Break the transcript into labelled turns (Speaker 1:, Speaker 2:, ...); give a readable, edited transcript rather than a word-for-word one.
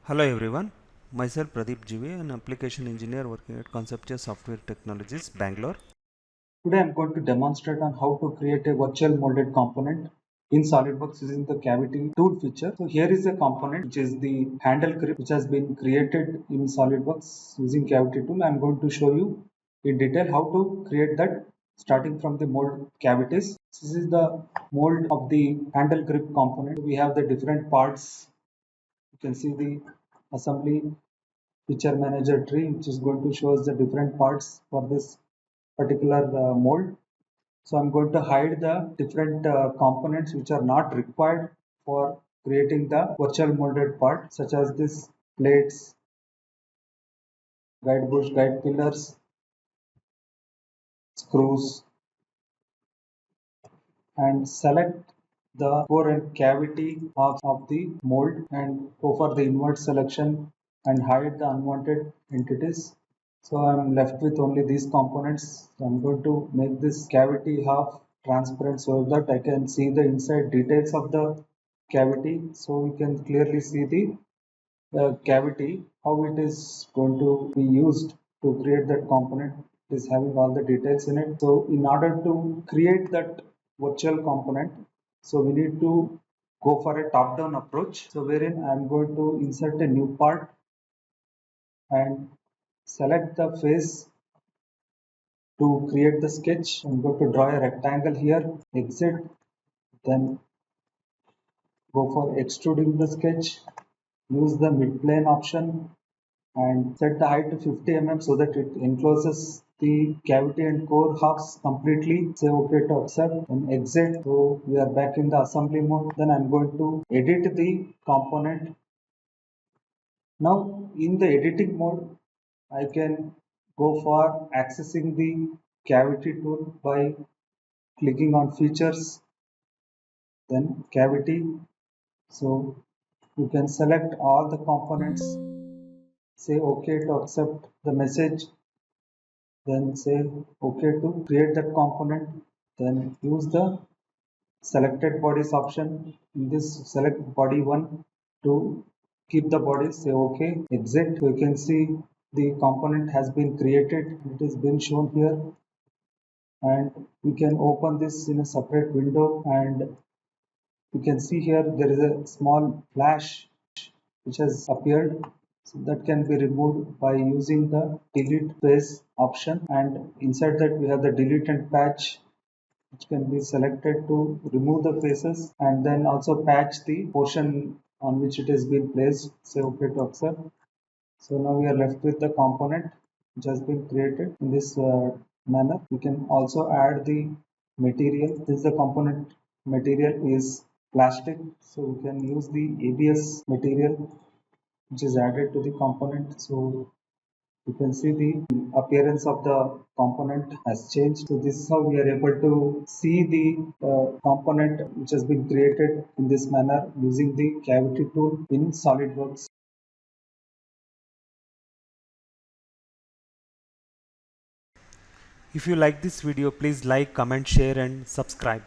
Speaker 1: Hello everyone, myself Pradeep GV, an application engineer working at Conceptia Software Technologies, Bangalore.
Speaker 2: Today I'm going to demonstrate on how to create a virtual molded component in SolidWorks using the cavity tool feature. So here is a component which is the handle grip which has been created in SolidWorks using cavity tool. I'm going to show you in detail how to create that starting from the mold cavities. This is the mold of the handle grip component. We have the different parts. You can see the assembly feature manager tree which is going to show us the different parts for this particular mold. So I'm going to hide the different components which are not required for creating the virtual molded part, such as this plates, guide bush, guide pillars, screws, and select the core and cavity of the mold and go for the invert selection and hide the unwanted entities. So I'm left with only these components. So I'm going to make this cavity half transparent so that I can see the inside details of the cavity. So we can clearly see the cavity, how it is going to be used to create that component. It is having all the details in it. So in order to create that virtual component, so we need to go for a top-down approach. So wherein I'm going to insert a new part and select the face to create the sketch. I'm going to draw a rectangle here, exit, then go for extruding the sketch, use the mid-plane option and set the height to 50 mm so that it encloses the cavity and core halves completely. Say OK to accept and exit. So we are back in the assembly mode. Then I'm going to edit the component. Now in the editing mode, I can go for accessing the cavity tool by clicking on features, then cavity. So you can select all the components, say OK to accept the message, then say OK to create that component, then use the selected bodies option. In this, select body 1 to keep the body, say OK, exit. So you can see the component has been created, it is been shown here, and we can open this in a separate window and you can see here there is a small flash which has appeared. So that can be removed by using the delete face option, and inside that we have the delete and patch which can be selected to remove the faces and then also patch the portion on which it has been placed. Say OK to accept. So now we are left with the component which has been created in this manner. We can also add the material. This the component material is plastic, so we can use the ABS material which is added to the component. So you can see the appearance of the component has changed. So this is how we are able to see the component which has been created in this manner using the cavity tool in SolidWorks.
Speaker 1: If you like this video, please like, comment, share and subscribe.